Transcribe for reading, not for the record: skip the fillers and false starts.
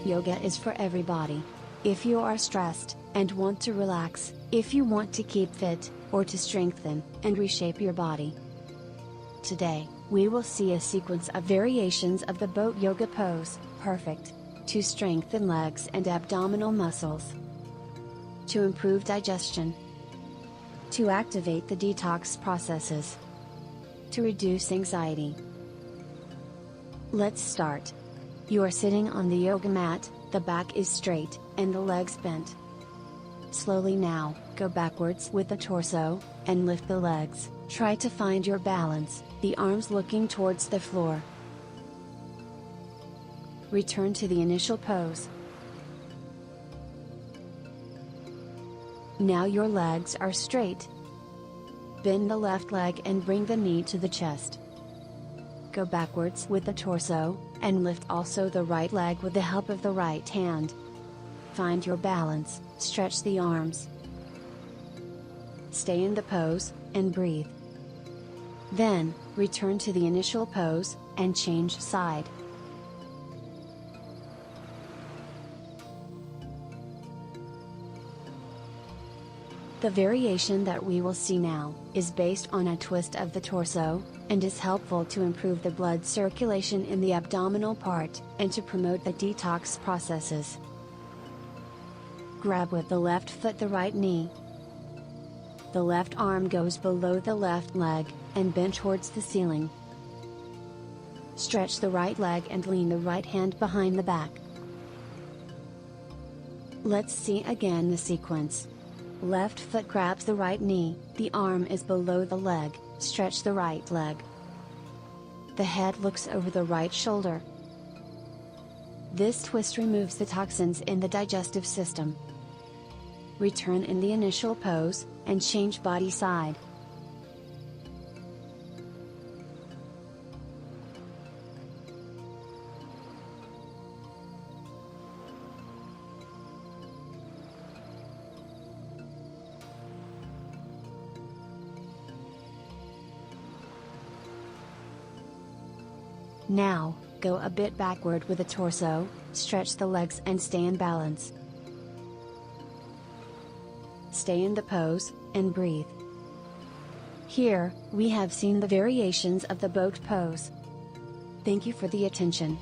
Yoga is for everybody. If you are stressed, and want to relax, if you want to keep fit, or to strengthen and reshape your body. Today, we will see a sequence of variations of the boat yoga pose, perfect to strengthen legs and abdominal muscles, to improve digestion, to activate the detox processes, to reduce anxiety. Let's start. You are sitting on the yoga mat, the back is straight, and the legs bent. Slowly now, go backwards with the torso, and lift the legs. Try to find your balance, the arms looking towards the floor. Return to the initial pose. Now your legs are straight. Bend the left leg and bring the knee to the chest. Go backwards with the torso, and lift also the right leg with the help of the right hand. Find your balance, stretch the arms. Stay in the pose, and breathe. Then, return to the initial pose, and change side. The variation that we will see now, is based on a twist of the torso, and is helpful to improve the blood circulation in the abdominal part, and to promote the detox processes. Grab with the left foot the right knee. The left arm goes below the left leg, and bend towards the ceiling. Stretch the right leg and lean the right hand behind the back. Let's see again the sequence. Left foot grabs the right knee, the arm is below the leg, stretch the right leg. The head looks over the right shoulder. This twist removes the toxins in the digestive system. Return in the initial pose, and change body side. Now, go a bit backward with the torso, stretch the legs and stay in balance. Stay in the pose, and breathe. Here, we have seen the variations of the boat pose. Thank you for the attention.